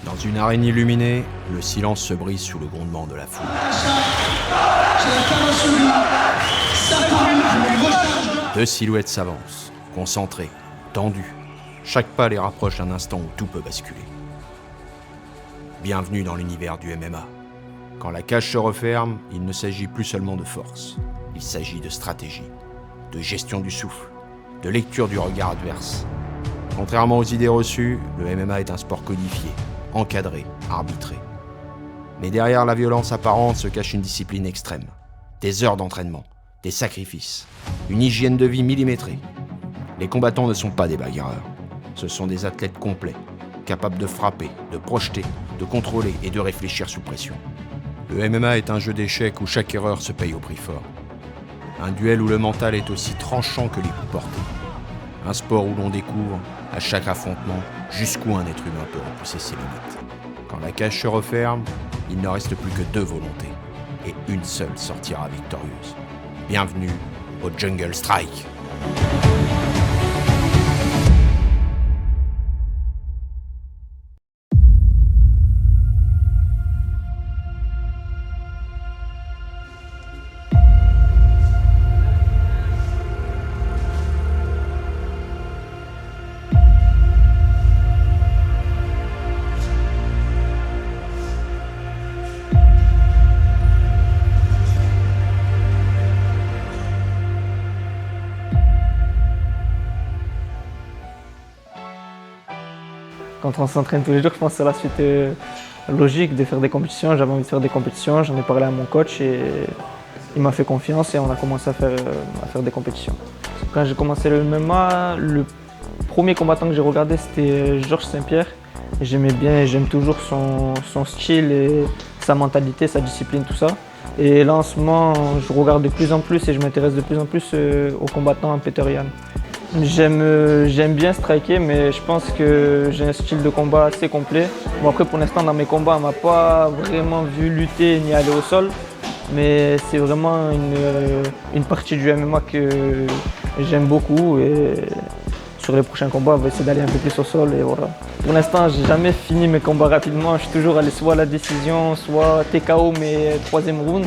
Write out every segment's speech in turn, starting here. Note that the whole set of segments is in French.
Dans une arène illuminée, le silence se brise sous le grondement de la foule. Deux silhouettes s'avancent, concentrées, tendues. Chaque pas les rapproche d'un instant où tout peut basculer. Bienvenue dans l'univers du MMA. Quand la cage se referme, il ne s'agit plus seulement de force. Il s'agit de stratégie, de gestion du souffle, de lecture du regard adverse. Contrairement aux idées reçues, le MMA est un sport codifié, encadré, arbitré. Mais derrière la violence apparente se cache une discipline extrême. Des heures d'entraînement, des sacrifices, une hygiène de vie millimétrée. Les combattants ne sont pas des bagarreurs. Ce sont des athlètes complets, capables de frapper, de projeter, de contrôler et de réfléchir sous pression. Le MMA est un jeu d'échecs où chaque erreur se paye au prix fort. Un duel où le mental est aussi tranchant que les coups portés. Un sport où l'on découvre, à chaque affrontement, jusqu'où un être humain peut repousser ses limites. Quand la cage se referme, il ne reste plus que deux volontés, et une seule sortira victorieuse. Bienvenue au Jungle Strike. Quand on s'entraîne tous les jours, je pense que c'est la suite logique de faire des compétitions. J'avais envie de faire des compétitions, j'en ai parlé à mon coach et il m'a fait confiance et on a commencé à faire des compétitions. Quand j'ai commencé le MMA, le premier combattant que j'ai regardé c'était Georges Saint-Pierre. J'aimais bien et j'aime toujours son style et sa mentalité, sa discipline, tout ça. Et là en ce moment, je regarde de plus en plus et je m'intéresse de plus en plus au combattant Petr Yan. J'aime bien striker, mais je pense que j'ai un style de combat assez complet. Bon, après, pour l'instant, dans mes combats, on ne m'a pas vraiment vu lutter ni aller au sol. Mais c'est vraiment une partie du MMA que j'aime beaucoup. Et sur les prochains combats, on va essayer d'aller un peu plus au sol. Et voilà. Pour l'instant, je n'ai jamais fini mes combats rapidement. Je suis toujours allé soit à la décision, soit TKO, mais troisième round.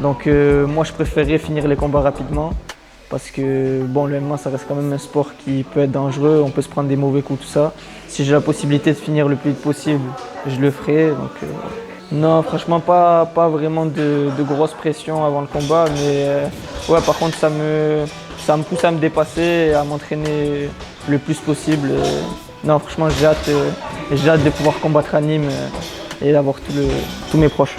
Donc moi, je préférais finir les combats rapidement. Parce que bon, le MMA, ça reste quand même un sport qui peut être dangereux, on peut se prendre des mauvais coups, tout ça. Si j'ai la possibilité de finir le plus vite possible, je le ferai. Donc, non, franchement, pas vraiment de grosse pression avant le combat, mais ouais, par contre, ça me pousse à me dépasser et à m'entraîner le plus possible. Non, franchement, j'ai hâte de pouvoir combattre à Nîmes et d'avoir tous mes proches.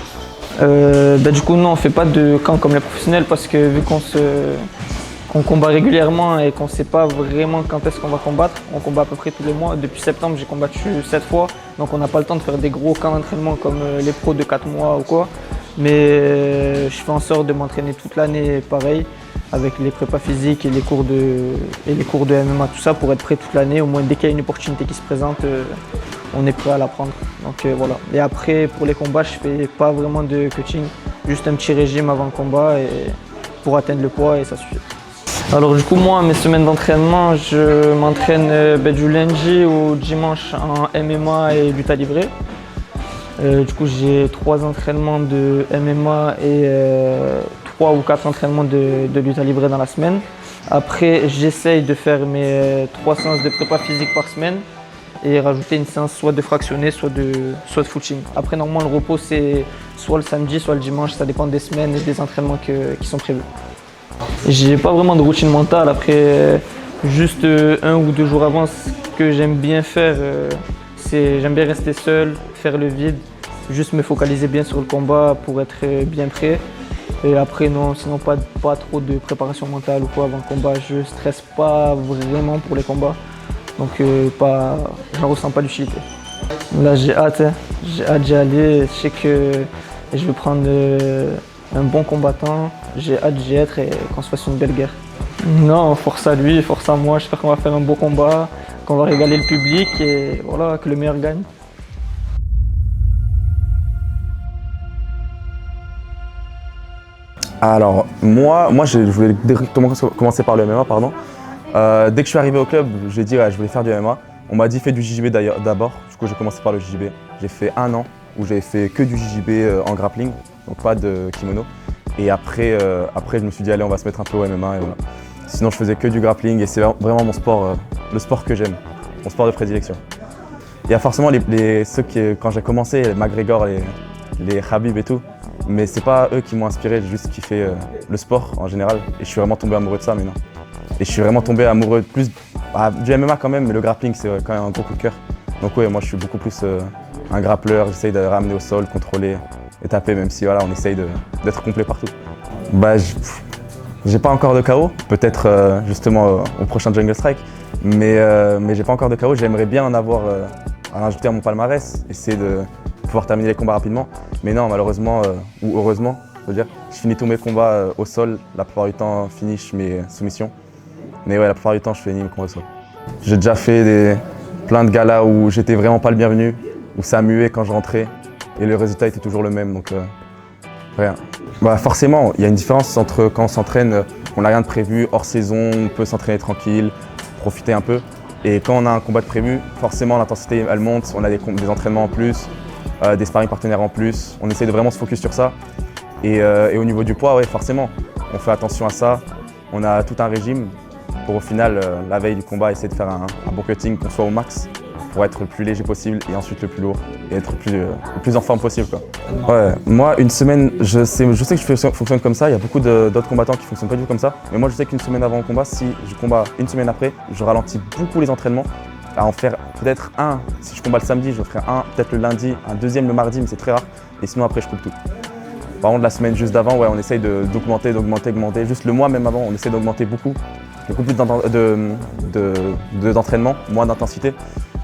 Du coup, non, on ne fait pas de camp comme les professionnels parce que vu qu'on combat régulièrement et qu'on ne sait pas vraiment quand est-ce qu'on va combattre. On combat à peu près tous les mois. Depuis septembre, j'ai combattu 7 fois. Donc on n'a pas le temps de faire des gros camps d'entraînement comme les pros de 4 mois ou quoi. Mais je fais en sorte de m'entraîner toute l'année pareil, avec les prépas physiques et les cours de MMA, tout ça, pour être prêt toute l'année. Au moins, dès qu'il y a une opportunité qui se présente, on est prêt à la prendre. Donc voilà. Et après, pour les combats, je ne fais pas vraiment de coaching. Juste un petit régime avant le combat pour atteindre le poids et ça suffit. Alors du coup moi, mes semaines d'entraînement, je m'entraîne du lundi au dimanche en MMA et lutte livrée. Du coup j'ai 3 entraînements de MMA et 3 ou 4 entraînements de lutte livrée dans la semaine. Après j'essaye de faire mes 3 séances de prépa physique par semaine et rajouter une séance soit de fractionné, soit de footing. Après normalement le repos c'est soit le samedi, soit le dimanche, ça dépend des semaines et des entraînements qui sont prévus. J'ai pas vraiment de routine mentale, après juste 1 ou 2 jours avant, ce que j'aime bien faire, c'est j'aime bien rester seul, faire le vide, juste me focaliser bien sur le combat pour être bien prêt. Et après non, sinon pas trop de préparation mentale ou quoi avant le combat, je stresse pas vraiment pour les combats, donc j'en ressens pas d'utilité. Là j'ai hâte d'y aller, je sais que je vais prendre un bon combattant, j'ai hâte d'y être et qu'on se fasse une belle guerre. Non, force à lui, force à moi, j'espère qu'on va faire un beau combat, qu'on va régaler le public et voilà, que le meilleur gagne. Alors moi je voulais directement commencer par le MMA, pardon. Dès que je suis arrivé au club, j'ai dit ouais, je voulais faire du MMA. On m'a dit fais du JJB d'abord, du coup j'ai commencé par le JJB. J'ai fait 1 an où j'avais fait que du JJB en grappling, donc pas de kimono. Et après, je me suis dit, allez, on va se mettre un peu au MMA. Et voilà. Sinon, je faisais que du grappling et c'est vraiment mon sport, le sport que j'aime, mon sport de prédilection. Il y a forcément ceux qui, quand j'ai commencé, les McGregor, les Khabib et tout, mais c'est pas eux qui m'ont inspiré, j'ai juste kiffé le sport en général. Et je suis vraiment tombé amoureux de ça maintenant. Et je suis vraiment tombé amoureux plus du MMA quand même, mais le grappling, c'est quand même un gros coup de cœur. Donc ouais, moi je suis beaucoup plus un grappleur, j'essaye de ramener au sol, contrôler et taper, même si voilà, on essaye d'être complet partout. Bah, j'ai pas encore de KO, peut-être justement au prochain Jungle Strike, mais j'ai pas encore de KO. J'aimerais bien en avoir à rajouter à mon palmarès, essayer de pouvoir terminer les combats rapidement. Mais non, malheureusement, ou heureusement, je veux dire, je finis tous mes combats au sol, la plupart du temps finish mes soumissions. Mais ouais, la plupart du temps, je finis mes combats au sol. J'ai déjà fait plein de galas où j'étais vraiment pas le bienvenu, où ça muait quand je rentrais et le résultat était toujours le même, donc rien. Bah forcément, il y a une différence entre quand on s'entraîne, on n'a rien de prévu, hors saison, on peut s'entraîner tranquille, profiter un peu. Et quand on a un combat de prévu, forcément l'intensité elle monte, on a des entraînements en plus, des sparring partenaires en plus, on essaie de vraiment se focus sur ça. Et au niveau du poids, ouais, forcément, on fait attention à ça, on a tout un régime pour au final, la veille du combat, essayer de faire un bon cutting, qu'on soit au max, pour être le plus léger possible et ensuite le plus lourd et être le plus en forme possible, quoi. Ouais, moi une semaine, je sais que je fonctionne comme ça, il y a beaucoup d'autres combattants qui ne fonctionnent pas du tout comme ça, mais moi je sais qu'une semaine avant le combat, si je combats une semaine après, je ralentis beaucoup les entraînements, à en faire peut-être un, si je combats le samedi, je ferai un peut-être le lundi, un deuxième le mardi, mais c'est très rare, et sinon après je coupe tout. Par contre la semaine juste d'avant, ouais, on essaye d'augmenter, juste le mois même avant, on essaie d'augmenter beaucoup plus d'entraînement, moins d'intensité.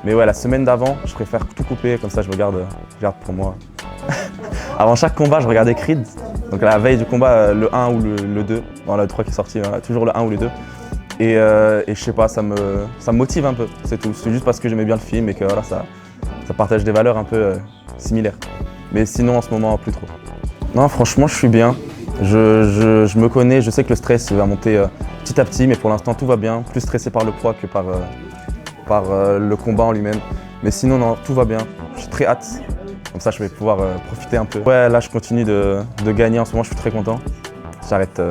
Mais ouais, la semaine d'avant, je préfère tout couper, comme ça je garde pour moi. Avant chaque combat, je regardais Creed. Donc la veille du combat, le 1 ou le 2, dans le 3 qui est sorti, toujours le 1 ou le 2. Et je sais pas, ça me motive un peu, c'est tout. C'est juste parce que j'aimais bien le film et que voilà, ça partage des valeurs un peu similaires. Mais sinon, en ce moment, plus trop. Non, franchement, je suis bien. Je me connais, je sais que le stress va monter petit à petit, mais pour l'instant tout va bien. Plus stressé par le poids que par le combat en lui-même. Mais sinon, non, tout va bien. J'ai très hâte. Comme ça, je vais pouvoir profiter un peu. Ouais, là, je continue de gagner en ce moment, je suis très content. J'arrête,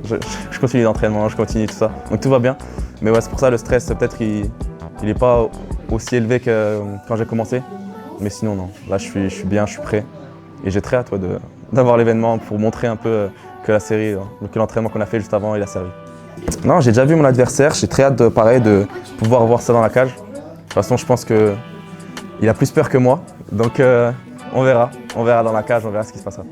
je continue l'entraînement, je continue tout ça. Donc tout va bien. Mais ouais, c'est pour ça le stress, peut-être il n'est pas aussi élevé que quand j'ai commencé. Mais sinon, non. Là, je suis bien, je suis prêt. Et j'ai très hâte d'avoir l'événement pour montrer un peu que la série, que l'entraînement qu'on a fait juste avant, il a servi. Non, j'ai déjà vu mon adversaire, j'ai très hâte de pouvoir voir ça dans la cage. De toute façon, je pense qu'il a plus peur que moi, donc on verra dans la cage, on verra ce qui se passera.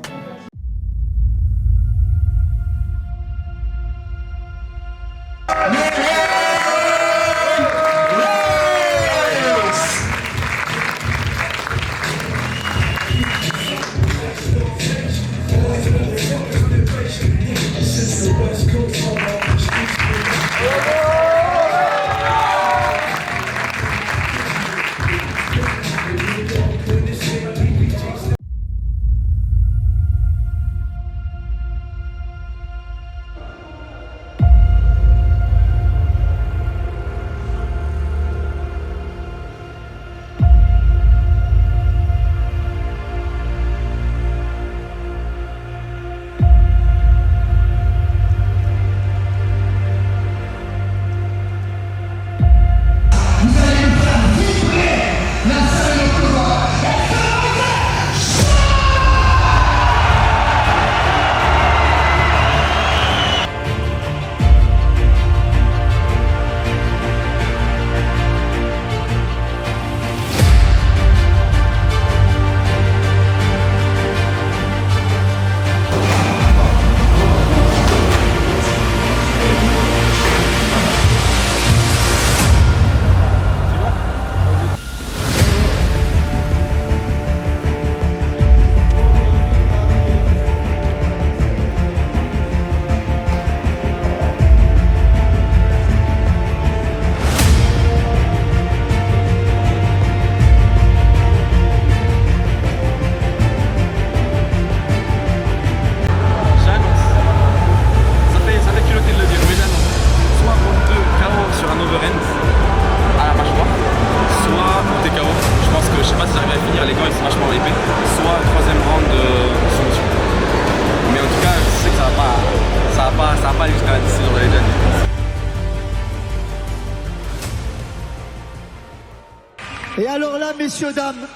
Et alors là, messieurs, dames,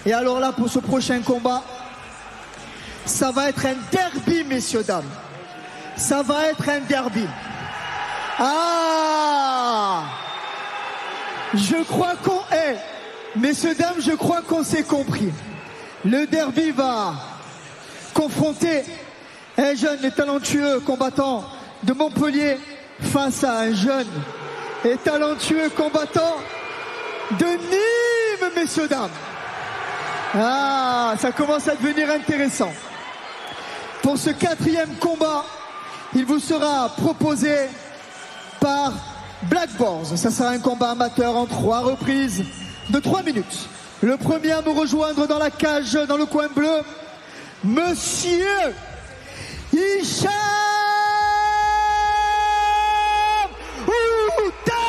et alors là, pour ce prochain combat, ça va être un derby, messieurs, dames. Ça va être un derby. Ah! Je crois qu'on est. Messieurs, dames, je crois qu'on s'est compris. Le derby va confronter un jeune et talentueux combattant de Montpellier face à un jeune et talentueux combattant de Nîmes, messieurs, dames. Ah, ça commence à devenir intéressant. Pour ce 4e combat, il vous sera proposé par Black Boars. Ça sera un combat amateur en 3 reprises de 3 minutes. Le premier à me rejoindre dans la cage, dans le coin bleu, Monsieur Hicham Outaleb.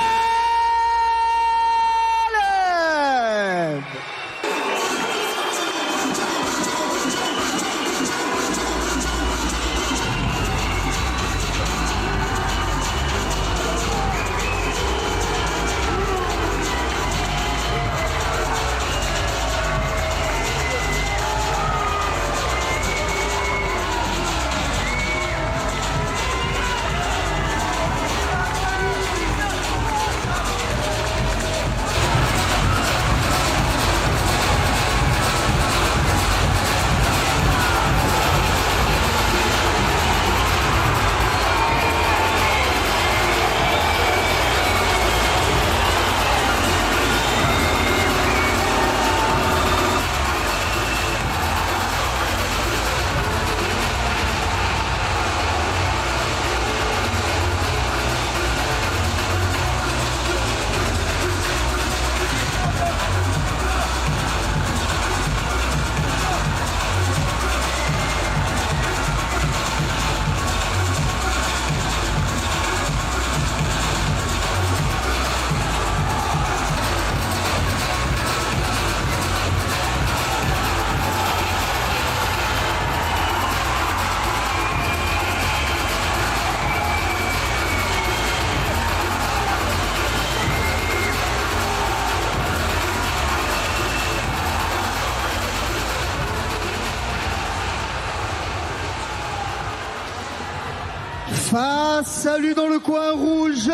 Face à lui dans le coin rouge,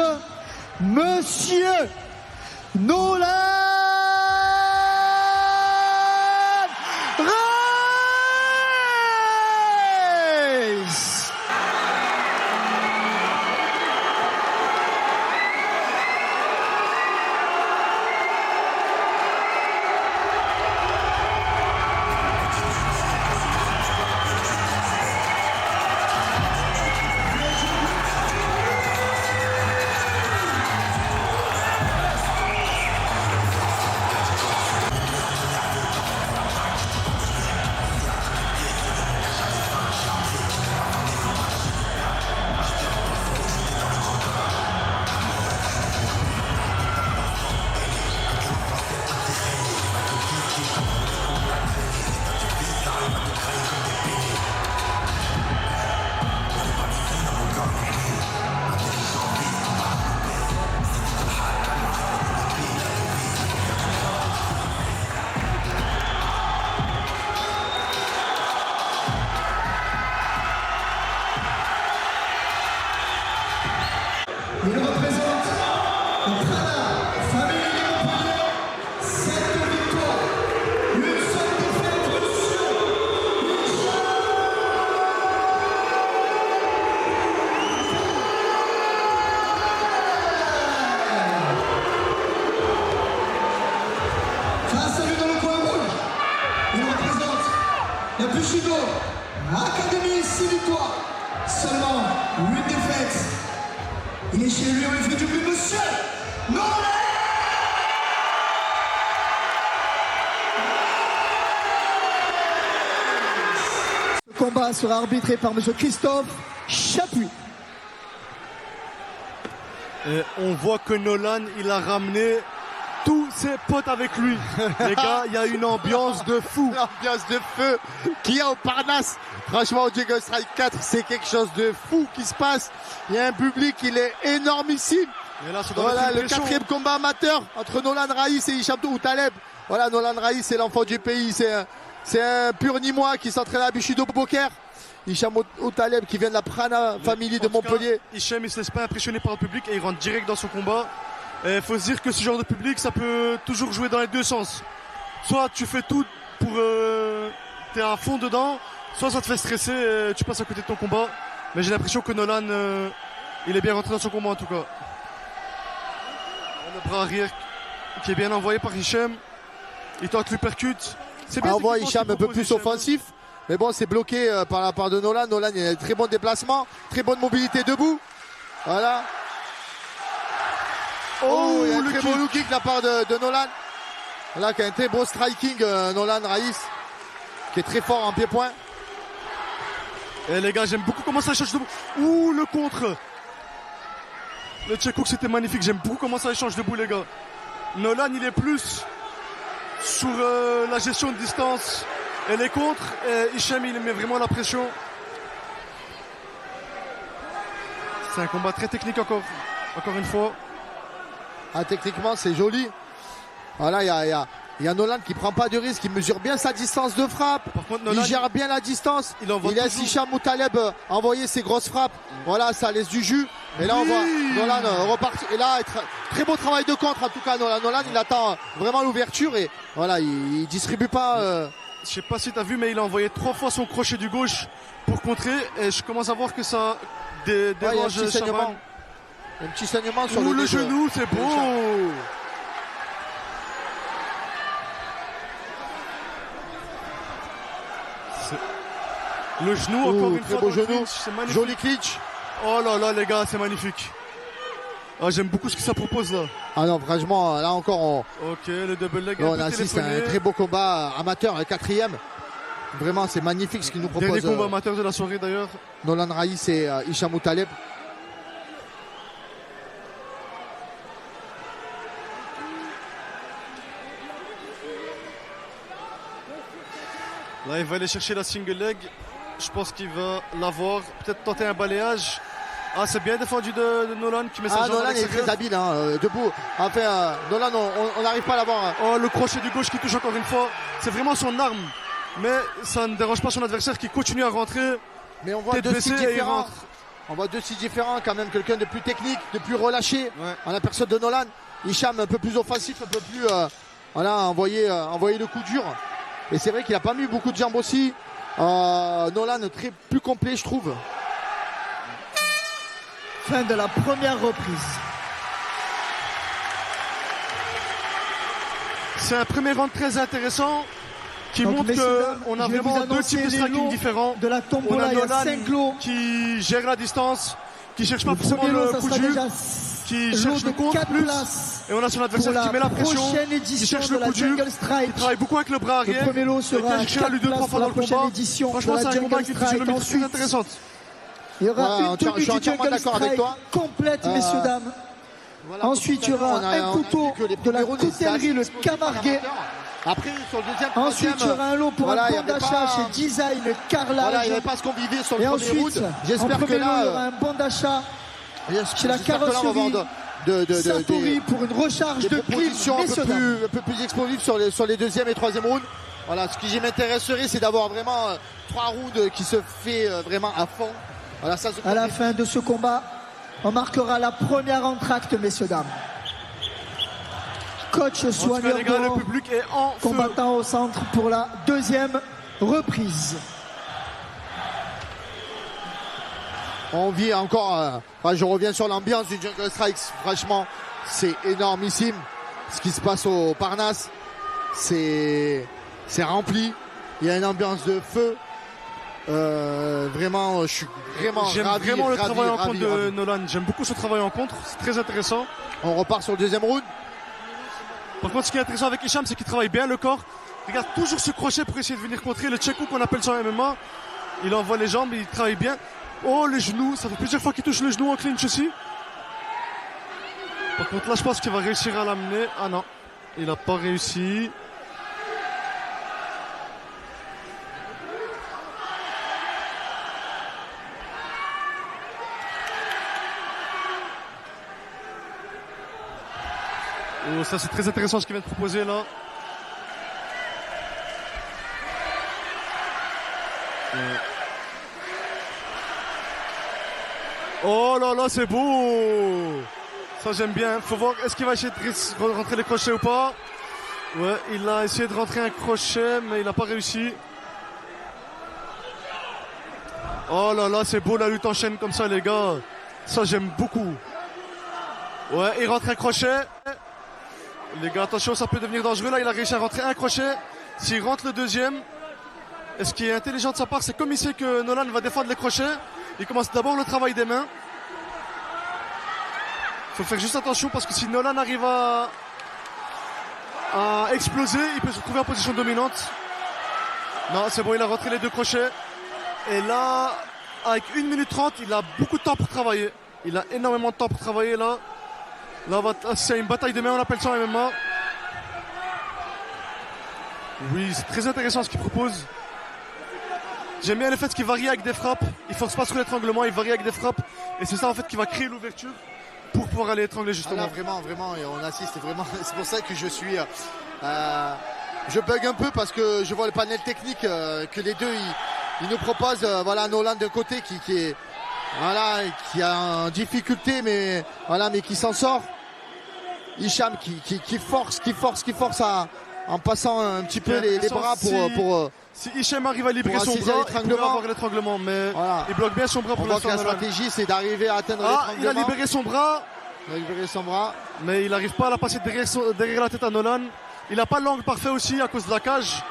Monsieur Nolan Reis. Il représente Trana, famille de Montpellier, 7 victoires, une seule défaite, Monsieur Hicham. Face à lui dans le coin rouge, il représente la Bushido Academy, 6 victoires, seulement 8 défaites. Il est chez lui, on lui fait du bruit, Monsieur Nolan. Ce combat sera arbitré par Monsieur Christophe Chapuis. Et on voit que Nolan, il a ramené tous ses potes avec lui. Les gars, il y a une ambiance de fou. Une ambiance de feu qu'il y a au Parnasse. Franchement, au Juggle Strike 4, c'est quelque chose de fou qui se passe. Il y a un public, il est énormissime. Et là, ça doit Voilà mettre une le pression. 4e combat amateur entre Nolan Raïs et Hicham Taleb. Voilà, Nolan Raïs, c'est l'enfant du pays. C'est un pur Nîmois qui s'entraîne à Bushido Poker. Hicham Taleb qui vient de la Prana Family de En tout cas, Montpellier. Hicham, il se laisse pas impressionner par le public et il rentre direct dans son combat. Il faut se dire que ce genre de public, ça peut toujours jouer dans les deux sens. Soit tu fais tout pour... t'es à fond dedans, soit ça te fait stresser et tu passes à côté de ton combat. Mais j'ai l'impression que Nolan, il est bien rentré dans son combat en tout cas. Le bras arrière qui est bien envoyé par Hicham. Il tente l'uppercut. C'est bien. Envoie techniquement, Hicham un peu plus Hicham. offensif. Mais bon, c'est bloqué par la part de Nolan. Nolan, il a un très bon déplacement, très bonne mobilité debout. Voilà. Oh, il y a un le très kick. beau low kick de la part de Nolan. Là, qui a un très beau striking, Nolan Raïs, qui est très fort en pied-point. Et les gars, j'aime beaucoup comment ça échange debout. Ouh, le contre. Le check-hook, c'était magnifique. J'aime beaucoup comment ça échange debout, les gars. Nolan, il est plus sur la gestion de distance et les contres. Et Hicham, il met vraiment la pression. C'est un combat très technique encore une fois. Ah, techniquement, c'est joli. Voilà, il y a Nolan qui prend pas de risque, il mesure bien sa distance de frappe. Par contre, Nolan, Il gère bien la distance. il envoie laisse toujours. Hicham Taleb envoyer ses grosses frappes. Voilà, ça laisse du jus. Et là, on Oui. voit Nolan repartir. Et là, très beau travail de contre, en tout cas, Nolan. Nolan, il attend vraiment l'ouverture et voilà, il distribue pas. Je sais pas si t'as vu, mais il a envoyé 3 fois son crochet du gauche pour contrer. Et je commence à voir que ça Ouais, il y a un dérange petit saignement. Shaban. Un petit saignement sur Ouh, le le nez de- genou, c'est beau. Hicham. Le genou, Ouh, encore une très fois, beau dans le genou. clinch, c'est magnifique. Joli clinch. Oh là là, les gars, c'est magnifique. Ah, j'aime beaucoup ce que ça propose là. Ah non, franchement, là encore, Ok, le double leg. on un peu assiste à un téléphoné. très beau combat amateur, le 4e. Vraiment, c'est magnifique ce qu'il nous propose. Dernier combat amateur de la soirée d'ailleurs. Nolan Raïs et Hicham Taleb. Là, il va aller chercher la single leg. Je pense qu'il va l'avoir. Peut-être tenter un balayage. Ah, c'est bien défendu de Nolan qui met sa Ah, jambe à Nolan est l'extérieur. très habile, debout. Enfin, Nolan, on n'arrive pas à l'avoir. Oh, le crochet du gauche qui touche encore une fois. C'est vraiment son arme. Mais ça ne dérange pas son adversaire qui continue à rentrer. Mais on voit Tête deux baissée styles et il différents. rentre. On voit deux styles différents, quand même. Quelqu'un de plus technique, de plus relâché. Ouais. En la personne de Nolan. Hicham un peu plus offensif, un peu plus. Voilà, envoyer le coup dur. Et c'est vrai qu'il a pas mis beaucoup de jambes aussi. Nolan très plus complet, je trouve. Fin de la première reprise. C'est un premier round très intéressant qui Donc, montre messieurs, dames, qu'on a je vais vous vraiment deux annoncer types de les striking lots différents. De la On a tombola, il y a Nolan 5 lots. qui gère la distance, qui cherche pas Le forcément premier lot, le ça coup sera de jus, déjà qui lot cherche de le contre 4 plus. places Et on a son pour adversaire la qui met la pression, prochaine qui édition cherche de le la coup de jus, Jungle qui Strike. travaille beaucoup avec le bras Le arrière. premier lot et qui sera a à cherché la lutte 4 deux, trois places fois pour dans la le prochaine combat. édition de Franchement, la c'est un combat Jungle avec une Strike. physionomie très Ensuite, intéressante. il y aura Voilà, une tenue je suis du entièrement Jungle d'accord avec Strike toi. complète, messieurs, dames. Voilà, Ensuite, il y tout à l'heure, aura on a un couteau vu que les de la premiers rounds, c'était coutellerie, le assez explosif par Camarguais. l'amateur. Après, sur le deuxième, Ensuite, il y aura un lot pour voilà, un il y bon avait d'achat pas- chez Design Voilà, il n'y Carrelage. avait pas ce qu'on vivait sur le Et premier ensuite, round. en J'espère que premier lot, il y aura là, un bon d'achat chez la j'espère que là, on va avoir carrosserie de- Satori pour une recharge des de clip, propositions messieurs, dames. un peu plus explosives sur les deuxième et troisième rounds. Voilà, ce qui m'intéresserait, c'est d'avoir vraiment 3 rounds qui se fait vraiment à fond. Voilà, ça se À la fin de ce combat, on marquera la première entracte, messieurs, dames. Coach En tout cas, soigneur les gars, le Doran, public est en feu. combattant au centre pour la deuxième reprise. On vit encore. Je reviens sur l'ambiance du Jungle Strikes. Franchement, c'est énormissime. Ce qui se passe au Parnasse, c'est rempli. Il y a une ambiance de feu. Vraiment, je suis vraiment J'aime ravi, vraiment le ravi, travail en ravi, contre de ravi. Nolan. J'aime beaucoup ce travail en contre. C'est très intéressant. On repart sur le deuxième round. Par contre, ce qui est intéressant avec Hicham, c'est qu'il travaille bien le corps. Regarde toujours ce crochet pour essayer de venir contrer le check-hook qu'on appelle ça en MMA. Il envoie les jambes, il travaille bien. Oh, les genoux, ça fait plusieurs fois qu'il touche le genou en clinch aussi. Par contre, là, je pense qu'il va réussir à l'amener. Ah non, il n'a pas réussi. Oh, ça c'est très intéressant ce qu'il vient de proposer là. Oh là là, c'est beau. Ça j'aime bien. Faut voir, est-ce qu'il va essayer de rentrer les crochets ou pas. Ouais, il a essayé de rentrer un crochet, mais il n'a pas réussi. Oh là là, c'est beau la lutte en chaîne comme ça, les gars. Ça, j'aime beaucoup. Ouais, il rentre un crochet. Les gars, attention, ça peut devenir dangereux. Là, il a réussi à rentrer un crochet. S'il rentre le deuxième, et ce qui est intelligent de sa part, c'est comme il sait que Nolan va défendre les crochets, il commence d'abord le travail des mains. Faut faire juste attention parce que si Nolan arrive à exploser, il peut se retrouver en position dominante. Non, c'est bon, il a rentré les deux crochets. Et là, avec 1 minute 30, il a beaucoup de temps pour travailler. Il a énormément de temps pour travailler là. Là, c'est une bataille de mains, on appelle ça en MMA. Oui, c'est très intéressant ce qu'il propose. J'aime bien le fait qu'il varie avec des frappes. Il force pas sur l'étranglement, il varie avec des frappes. Et c'est ça en fait qui va créer l'ouverture pour pouvoir aller étrangler justement. Ah là, vraiment, et on assiste vraiment. C'est pour ça que je suis... je bug un peu parce que je vois le panel technique que les deux ils nous proposent. Voilà, Nolan d'un côté qui est... Voilà, qui a en difficulté, mais qui s'en sort. Hicham qui force en passant un petit peu les bras pour si Hicham arrive à libérer son bras, il pourrait avoir l'étranglement, mais voilà. Il bloque bien son bras pour l'instant. La stratégie, c'est d'arriver à atteindre l'étranglement. Il a libéré son bras. Mais il n'arrive pas à la passer derrière la tête à Nolan. Il n'a pas l'angle parfait aussi à cause de la cage.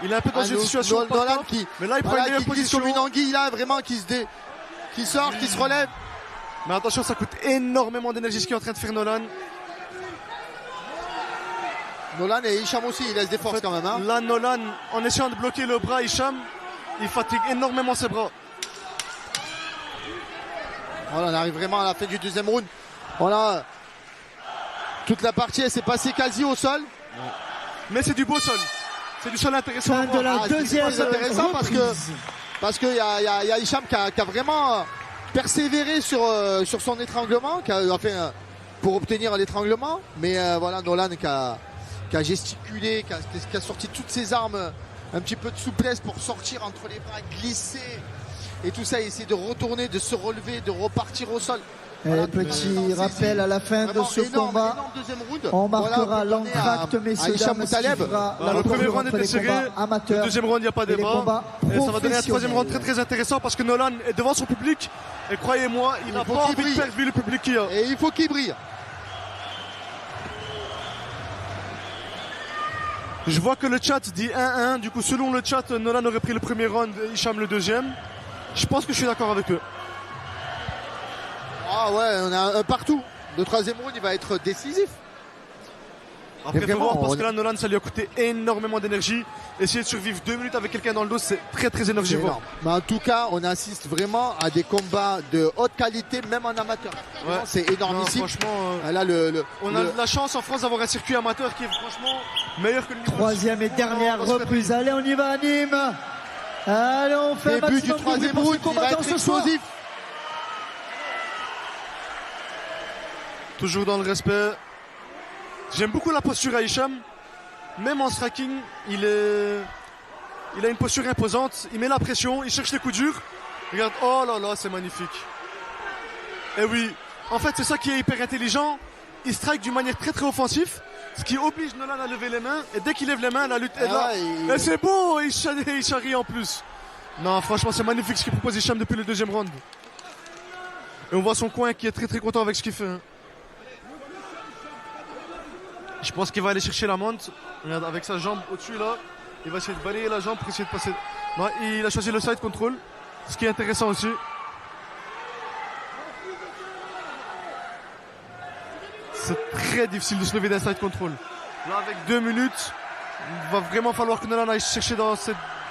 Il est un peu dans une situation Nolan mais là il prend une position comme une anguille là, vraiment qui sort, qui se relève. Mais attention, ça coûte énormément d'énergie ce qu'il est en train de faire Nolan. Nolan et Hicham aussi, il laisse des forces quand même. Hein. Là, Nolan, en essayant de bloquer le bras, Hicham, il fatigue énormément ses bras. Voilà, on arrive vraiment à la fin du deuxième round. Voilà, toute la partie, elle s'est passée quasi au sol. Mais c'est du beau sol. C'est du sol intéressant. Fin de la deuxième c'est intéressant parce que y a Hicham qui a vraiment persévéré sur son étranglement, pour obtenir l'étranglement. Mais voilà, Nolan qui a gesticulé, qui a sorti toutes ses armes, un petit peu de souplesse pour sortir entre les bras, glisser et tout ça, essayer de retourner, de se relever, de repartir au sol. Voilà, petit rappel à la fin de ce combat. On marquera l'entracte, messieurs, dames, le premier round était serré, le deuxième round il n'y a pas de débat. Et ça va donner un troisième round très très intéressant parce que Nolan est devant son public. Et croyez-moi, il n'a pas envie de perdre vu le public qu'il y a. Et il faut qu'il brille. Je vois que le chat dit 1-1. Du coup, selon le chat, Nolan aurait pris le premier round et Hicham le deuxième. Je pense que je suis d'accord avec eux. Ah ouais, on a un partout. Le troisième round, il va être décisif. Après, il faut voir parce que là, Nolan, ça lui a coûté énormément d'énergie. Essayer de survivre 2 minutes avec quelqu'un dans le dos, c'est très très énergivore. Mais en tout cas, on assiste vraiment à des combats de haute qualité, même en amateur. Ouais. C'est énormissime. Non, franchement, là, on a de la chance en France d'avoir un circuit amateur qui est franchement meilleur que le niveau. Troisième et dernière reprise. Allez, on y va, Nîmes. Allez, on fait le début du troisième round, il va être explosif. Toujours dans le respect. J'aime beaucoup la posture à Hicham. Même en striking, il a une posture imposante. Il met la pression, il cherche les coups durs. Regarde, oh là là, c'est magnifique. Et oui, en fait, c'est ça qui est hyper intelligent. Il strike d'une manière très très offensive, ce qui oblige Nolan à lever les mains. Et dès qu'il lève les mains, la lutte est là. Et c'est beau, il charrie en plus. Non, franchement, c'est magnifique ce qu'il propose Hicham depuis le deuxième round. Et on voit son coin qui est très très content avec ce qu'il fait. Je pense qu'il va aller chercher la monte. Regarde, avec sa jambe au-dessus là. Il va essayer de balayer la jambe pour essayer de passer. Non, il a choisi le side control. Ce qui est intéressant aussi. C'est très difficile de se lever d'un side control. Là, avec 2 minutes, il va vraiment falloir que Nolan aille chercher dans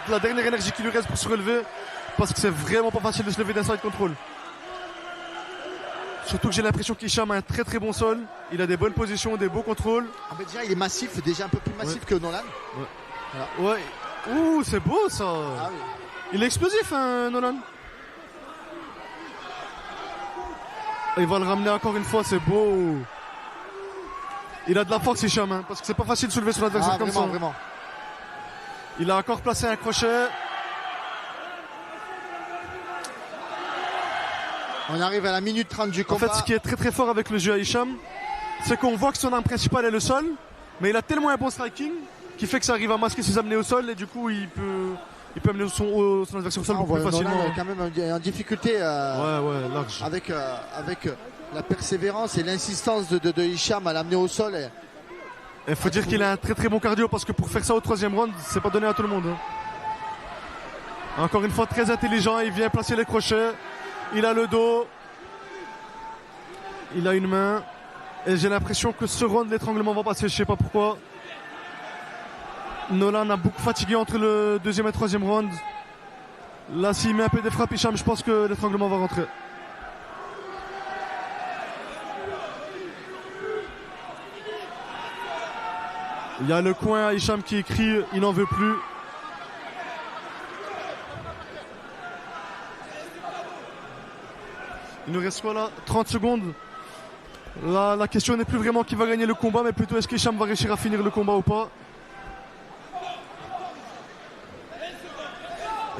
la dernière énergie qui lui reste pour se relever. Parce que c'est vraiment pas facile de se lever d'un side control. Surtout que j'ai l'impression qu'Hicham a un très très bon sol. Il a des bonnes positions, des beaux contrôles. Ah bah déjà il est massif, déjà un peu plus massif que Nolan. Ouais. Voilà. Ouais. Ouh, c'est beau ça. Ah, oui. Il est explosif hein, Nolan. Il va le ramener encore une fois, c'est beau. Il a de la force, Hicham, hein, parce que c'est pas facile de soulever son adversaire comme vraiment, ça. vraiment. Il a encore placé un crochet. On arrive à la minute 30 du En combat. fait, ce qui est très très fort avec le jeu à Hicham, c'est qu'on voit que son arme principale est le sol, mais il a tellement un bon striking qui fait que ça arrive à masquer ses amener au sol et du coup il peut amener son adversaire au sol on beaucoup plus voit facilement. Nolan quand même en difficulté Ouais, large. avec la persévérance et l'insistance de Hicham à l'amener au sol. Il faut dire qu'il a un très très bon cardio parce que pour faire ça au 3e round, c'est pas donné à tout le monde. Hein. Encore une fois, très intelligent, il vient placer les crochets, il a le dos, il a une main. Et j'ai l'impression que ce round, l'étranglement va passer, je sais pas pourquoi. Nolan a beaucoup fatigué entre le 2e et 3e round. Là, s'il met un peu des frappes, Hicham, je pense que l'étranglement va rentrer. Il y a le coin à Hicham qui écrit « Il n'en veut plus ». Il nous reste quoi là? 30 secondes. Là, la question n'est plus vraiment qui va gagner le combat, mais plutôt est-ce qu'Hicham va réussir à finir le combat ou pas.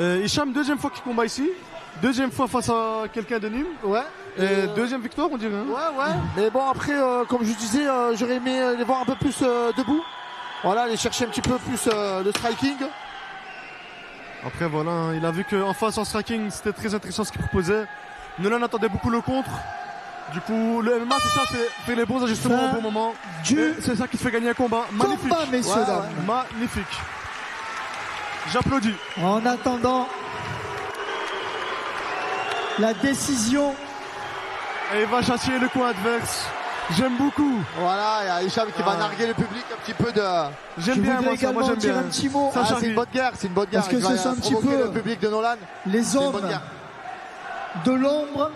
Hicham, 2e fois qu'il combat ici. 2e fois face à quelqu'un de Nîmes. Ouais. Et 2e victoire, on dirait. Hein. Ouais. Mais bon, après, comme je disais, j'aurais aimé les voir un peu plus debout. Voilà, aller chercher un petit peu plus le striking. Après, voilà, hein, il a vu qu'en face, en striking, c'était très intéressant ce qu'il proposait. Nolan attendait beaucoup le contre. Du coup, le MMA, c'est ça, c'est faire les bons ajustements au bon moment. C'est ça qui te fait gagner un combat. Magnifique. Combat, messieurs, dames. Magnifique. J'applaudis. En attendant la décision. Et il va chasser le coin adverse. J'aime beaucoup. Voilà, il y a Hicham qui va narguer le public un petit peu de. J'aime bien, moi, ça, moi j'aime bien. Un petit mot. Ça, c'est une bonne guerre, c'est une bonne guerre. Parce que Il ce va sont un petit provoquer peu le public de Nolan. les hommes de l'ombre,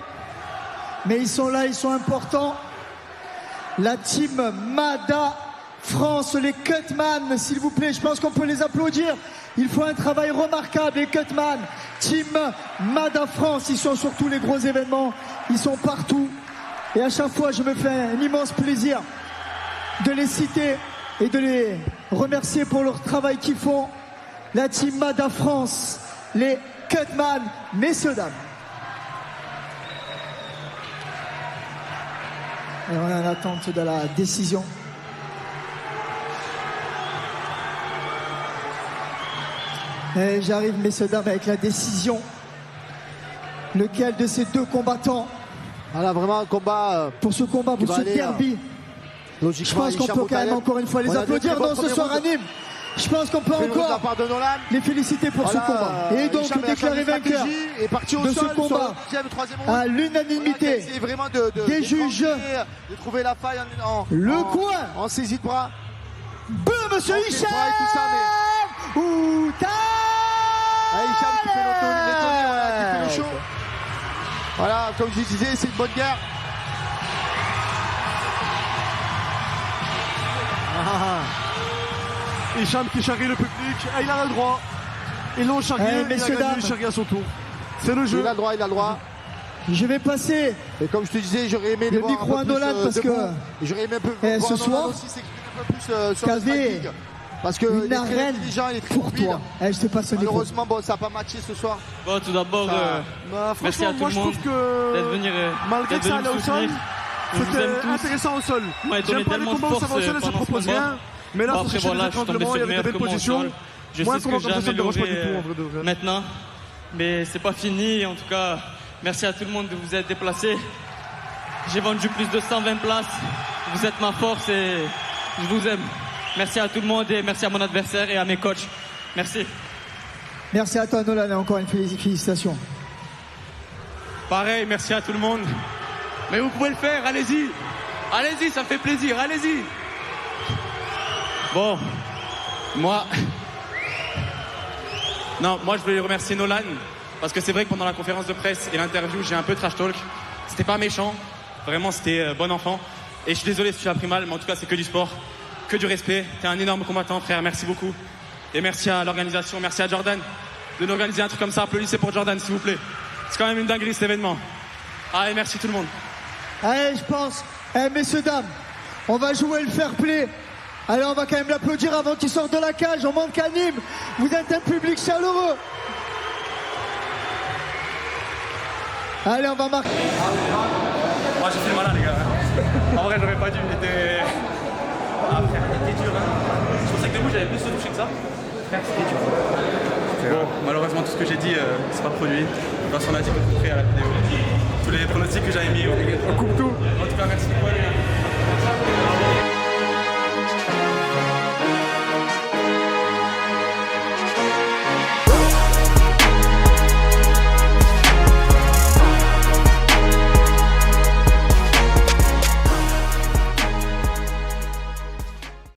mais ils sont là, ils sont importants. La team Mada France, les Cutman, s'il vous plaît, je pense qu'on peut les applaudir. Il faut un travail remarquable, les Cutman. Team Mada France, ils sont sur tous les gros événements, ils sont partout. Et à chaque fois, je me fais un immense plaisir de les citer et de les remercier pour leur travail qu'ils font. La team Mada France, les Cutman, messieurs, dames. Et on est en attente de la décision. Et j'arrive, messieurs, dames, avec la décision. Lequel de ces deux combattants, voilà, vraiment un combat pour ce combat, pour ce derby, je pense qu'on peut quand même encore une fois les applaudir dans ce soir à Nîmes. Je pense qu'on peut encore les féliciter pour ce combat. Et donc déclarer vainqueur de ce combat à l'unanimité des juges. De trouver la faille en saisie de bras. Monsieur Hicham Outa Hicham qui fait l'étonné, voilà, qui fait le show. Voilà, comme je disais, c'est une bonne guerre. Hicham qui charrie le public, il a le droit. Ils l'ont charrié, mais il a gagné, il charrie à son tour. C'est le jeu. Il a le droit, il a le droit. Je vais passer. Et comme je te disais, j'aurais aimé le micro à Nolan parce que j'aurais aimé un peu ce soir aussi s'exprimer un peu plus sur le striking. Parce que une arène il est très pour toi. Je sais pas ce malheureusement, bon, ça n'a pas matché ce soir. Bon, tout d'abord, merci à tout le monde d'être venu. Malgré que ça allait au sol, c'était intéressant au sol. J'aime pas les combats où ça va au sol et ça propose rien. Mais là, après, voilà, je suis tombé sur le meilleur que mon sol. Je sais ce que j'ai amélioré maintenant. Mais c'est pas fini. En tout cas, merci à tout le monde de vous être déplacés. J'ai vendu plus de 120 places. Vous êtes ma force et je vous aime. Merci à tout le monde et merci à mon adversaire et à mes coachs. Merci. Merci à toi, Nolan, et encore une félicitation. Pareil, merci à tout le monde. Mais vous pouvez le faire, allez-y. Allez-y, ça fait plaisir, allez-y. Bon, moi je voulais remercier Nolan parce que c'est vrai que pendant la conférence de presse et l'interview, j'ai un peu trash talk. C'était pas méchant, vraiment c'était bon enfant. Et je suis désolé si tu as pris mal, mais en tout cas c'est que du sport, que du respect. T'es un énorme combattant, frère, merci beaucoup. Et merci à l'organisation, merci à Jordan de nous organiser un truc comme ça. Applaudissez pour Jordan, s'il vous plaît. C'est quand même une dinguerie cet événement. Allez, merci tout le monde. Allez, je pense, messieurs, dames, On va jouer le fair play. Allez, on va quand même l'applaudir avant qu'il sorte de la cage. On manque à Nîmes. Vous êtes un public chaleureux. Allez, on va marquer. Moi j'ai fait le malin les gars. En vrai j'aurais pas dû, il était... Après, il était dur hein. Je pensais que debout j'avais plus de toucher que ça. Frère, c'était dur. Bon, malheureusement tout ce que j'ai dit c'est pas produit. Vincent a dit qu'on couperait à la vidéo. Tous les pronostics que j'avais mis, on coupe tout. En tout cas merci beaucoup les gars.